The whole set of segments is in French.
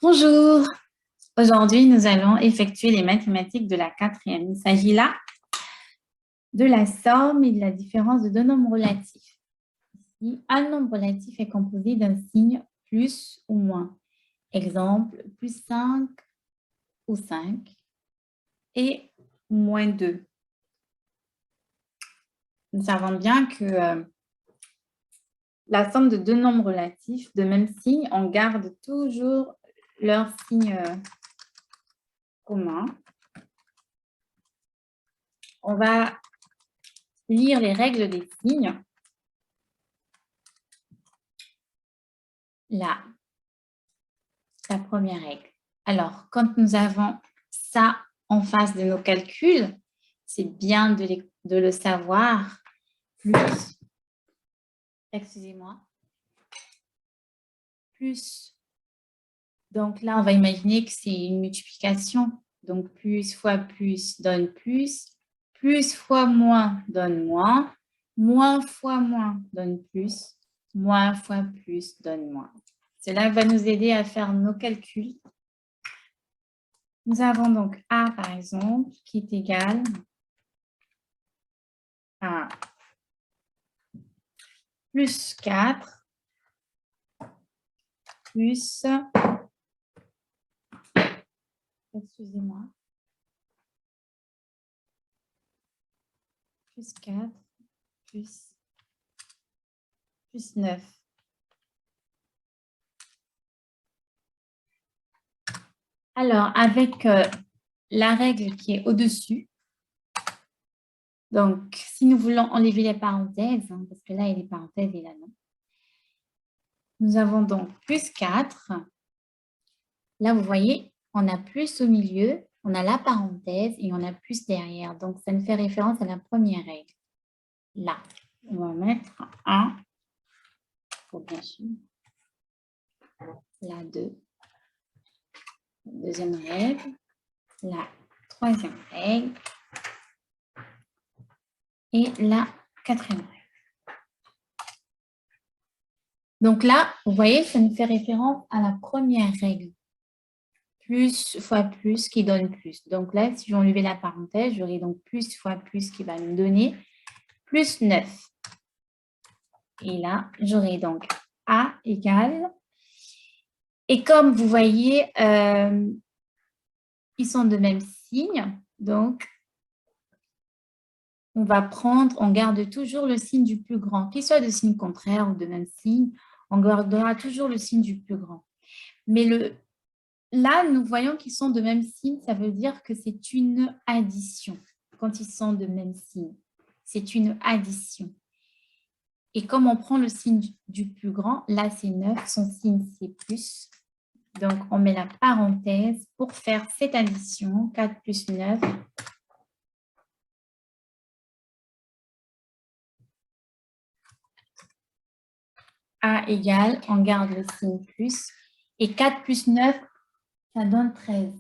Bonjour, aujourd'hui nous allons effectuer les mathématiques de la quatrième. Il s'agit là de la somme et de la différence de deux nombres relatifs. Ici, un nombre relatif est composé d'un signe plus ou moins. Exemple, plus 5 ou 5 et moins 2. Nous savons bien que la somme de deux nombres relatifs de même signe, on garde toujours leur signe commun. On va lire les règles des signes. Là, la première règle. Alors, quand nous avons ça en face de nos calculs, c'est bien de le savoir. Plus, excusez-moi, plus. Donc là, on va imaginer que c'est une multiplication. Donc, plus fois plus donne plus. Plus fois moins donne moins. Moins fois moins donne plus. Moins fois plus donne moins. Cela va nous aider à faire nos calculs. Nous avons donc A, par exemple, qui est égal à plus 4 plus, excusez-moi, plus 4 plus 9. Alors, avec la règle qui est au-dessus, donc, si nous voulons enlever les parenthèses, parce que là, il y a des parenthèses et là, non. Nous avons donc plus 4. Là, vous voyez, on a plus au milieu, on a la parenthèse et on a plus derrière. Donc, ça nous fait référence à la première règle. Là, on va mettre 1 pour bien sûr. La 2. Deuxième règle. La troisième règle. Et la quatrième règle. Donc là, vous voyez, ça nous fait référence à la première règle. Plus fois plus qui donne plus. Donc là, si j'enlevais la parenthèse, j'aurai donc plus fois plus qui va me donner plus 9. Et là, j'aurai donc A égale. Et comme vous voyez, ils sont de même signe. Donc, on va prendre, on garde toujours le signe du plus grand. Qu'il soit de signe contraire ou de même signe, on gardera toujours le signe du plus grand. Mais là, nous voyons qu'ils sont de même signe, ça veut dire que c'est une addition. Quand ils sont de même signe, c'est une addition. Et comme on prend le signe du plus grand, là c'est 9, son signe c'est plus. Donc on met la parenthèse pour faire cette addition, 4 plus 9. A égale, on garde le signe plus. Et 4 plus 9, ça donne 13.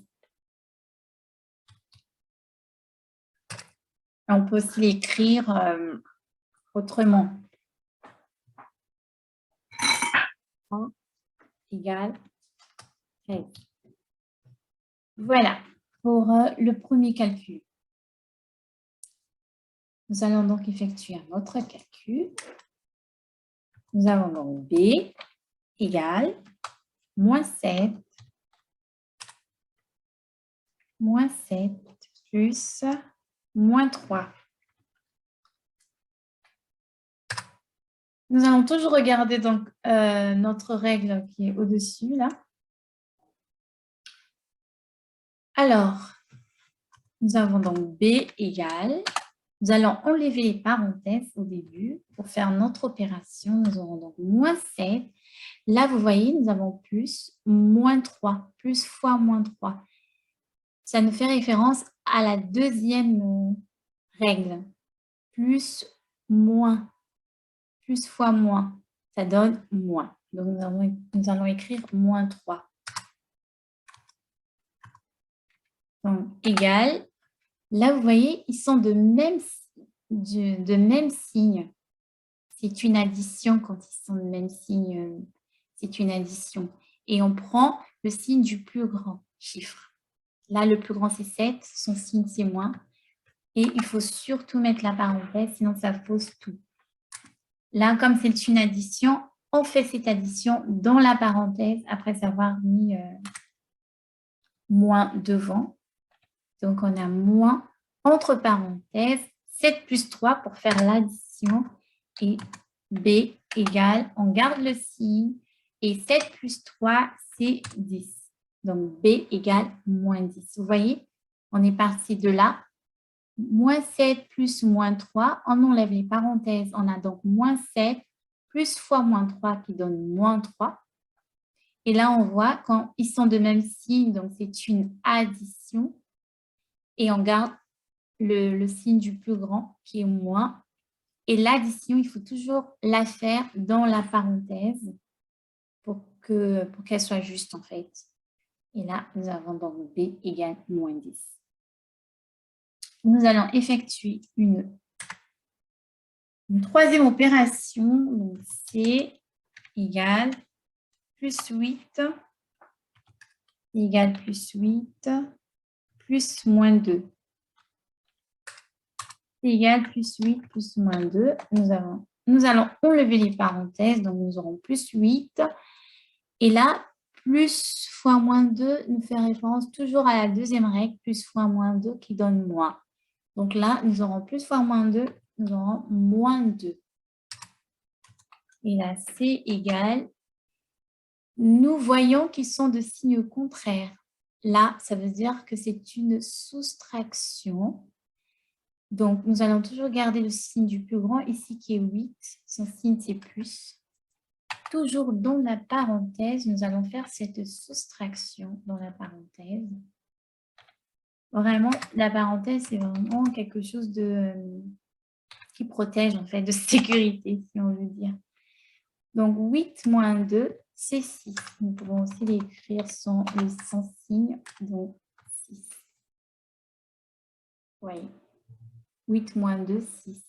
On peut aussi l'écrire autrement. A égale 13. Voilà pour le premier calcul. Nous allons donc effectuer un autre calcul. Nous avons donc B égale moins 7 plus moins 3. Nous allons toujours regarder donc notre règle qui est au-dessus là. Alors, nous avons donc B égale. Nous allons enlever les parenthèses au début pour faire notre opération. Nous aurons donc moins 7. Là, vous voyez, nous avons plus, moins 3, plus fois moins 3. Ça nous fait référence à la deuxième règle. Plus, moins. Plus fois moins, ça donne moins. Donc, nous allons écrire moins 3. Donc, égal. Là, vous voyez, ils sont de de même signe. C'est une addition quand ils sont de même signe. C'est une addition. Et on prend le signe du plus grand chiffre. Là, le plus grand, c'est 7. Son signe, c'est moins. Et il faut surtout mettre la parenthèse, sinon ça fausse tout. Là, comme c'est une addition, on fait cette addition dans la parenthèse après avoir mis moins devant. Donc, on a moins entre parenthèses 7 plus 3 pour faire l'addition. Et B égale, on garde le signe. Et 7 plus 3, c'est 10. Donc, B égale moins 10. Vous voyez, on est parti de là. Moins 7 plus moins 3, on enlève les parenthèses. On a donc moins 7 plus fois moins 3 qui donne moins 3. Et là, on voit quand ils sont de même signe, donc c'est une addition. Et on garde le signe du plus grand qui est moins. Et l'addition, il faut toujours la faire dans la parenthèse pour qu'elle soit juste en fait. Et là, nous avons donc B égale moins 10. Nous allons effectuer une troisième opération. Donc C égale plus 8 égale plus 8 plus moins 2. Égale plus 8 plus moins 2. Nous allons enlever les parenthèses, donc nous aurons plus 8. Et là, plus fois moins 2 nous fait référence toujours à la deuxième règle, plus fois moins 2 qui donne moins. Donc là, nous aurons plus fois moins 2, nous aurons moins 2. Et là, C égale, nous voyons qu'ils sont de signes contraires. Là, ça veut dire que c'est une soustraction. Donc, nous allons toujours garder le signe du plus grand, ici qui est 8. Son signe, c'est plus. Toujours dans la parenthèse, nous allons faire cette soustraction dans la parenthèse. Vraiment, la parenthèse, c'est vraiment quelque chose qui protège, en fait, de sécurité, si on veut dire. Donc, 8 moins 2, c'est 6. Nous pouvons aussi l'écrire sans signe, donc 6. Oui. 8 moins 2, 6.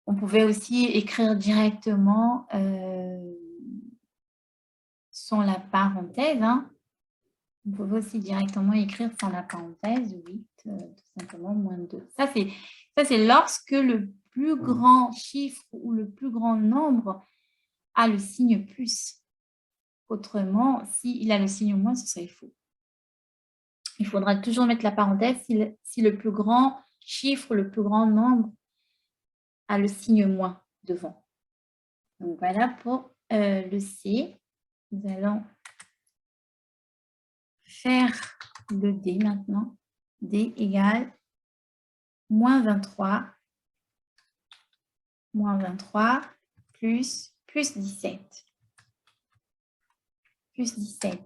On pouvait aussi écrire directement sans la parenthèse. Hein. On pouvait aussi directement écrire sans la parenthèse 8, tout simplement, moins 2. Ça, c'est lorsque le plus grand chiffre ou le plus grand nombre a le signe plus. Autrement, s'il a le signe moins, ce serait faux. Il faudra toujours mettre la parenthèse si le plus grand chiffre, le plus grand nombre a le signe moins devant. Donc, voilà pour le C. Nous allons faire le D maintenant. D égale moins 23. Moins 23 plus 17. Plus 17.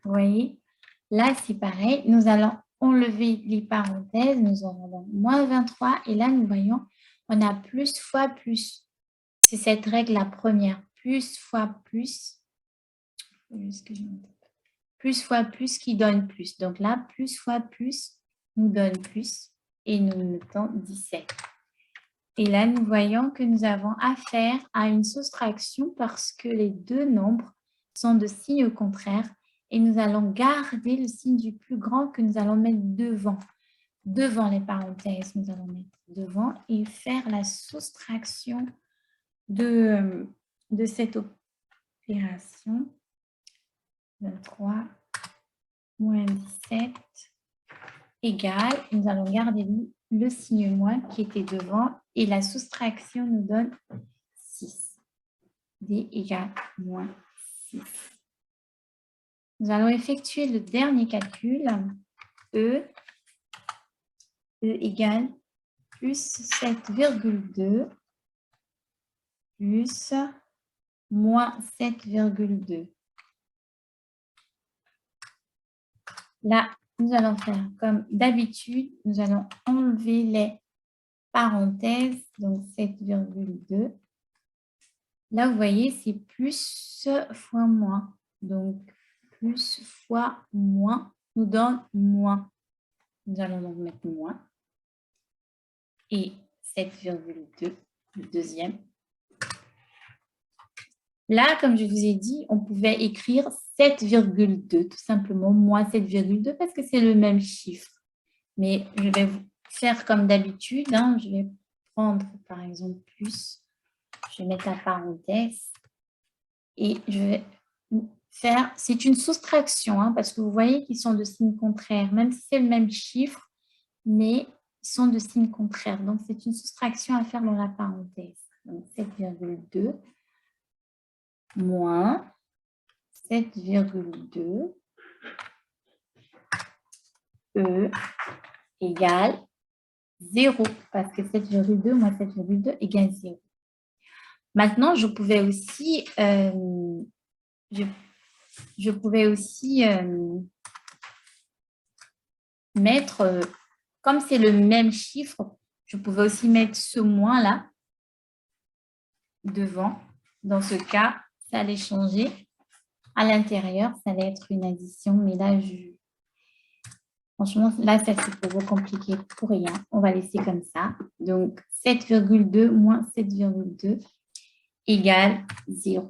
Vous voyez, là, c'est pareil. Nous allons enlever les parenthèses. Nous aurons donc moins 23. Et là, nous voyons, on a plus fois plus. C'est cette règle, la première. Plus fois plus. Plus fois plus qui donne plus. Donc là, plus fois plus nous donne plus. Et nous mettons 17. Et là, nous voyons que nous avons affaire à une soustraction parce que les deux nombres sont de signes contraires. Et nous allons garder le signe du plus grand que nous allons mettre devant. Devant les parenthèses, nous allons mettre devant et faire la soustraction de cette opération. 23 moins 17 égale, nous allons garder le signe moins qui était devant et la soustraction nous donne 6. D égale moins 6. Nous allons effectuer le dernier calcul. E égale plus 7,2 plus moins 7,2. Là, nous allons faire comme d'habitude, nous allons enlever les parenthèses, donc 7,2. Là, vous voyez, c'est plus fois moins. Donc, plus fois moins nous donne moins. Nous allons donc mettre moins. et 7,2, le deuxième. Là, comme je vous ai dit, on pouvait écrire 7,2, tout simplement, moins 7,2, parce que c'est le même chiffre. Mais je vais faire comme d'habitude, hein, je vais prendre, par exemple, plus. Je vais mettre la parenthèse. Et je vais faire, c'est une soustraction, hein, parce que vous voyez qu'ils sont de signes contraires, même si c'est le même chiffre, mais ils sont de signes contraires. Donc, c'est une soustraction à faire dans la parenthèse. Donc, 7,2 moins 7,2 E égale 0, parce que 7,2 moins 7,2 égale 0. Maintenant, je pouvais aussi, mettre, comme c'est le même chiffre, je pouvais aussi mettre ce moins-là devant. Dans ce cas, ça allait changer. À l'intérieur, ça allait être une addition, mais là, franchement, là, ça c'est trop compliqué pour rien. On va laisser comme ça. Donc, 7,2 moins 7,2 égale 0.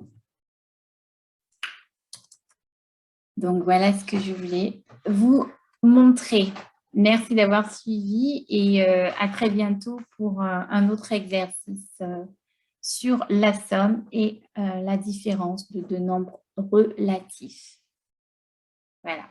Donc, voilà ce que je voulais vous montrer. Merci d'avoir suivi et à très bientôt pour un autre exercice sur la somme et la différence de deux nombres relatifs. Voilà.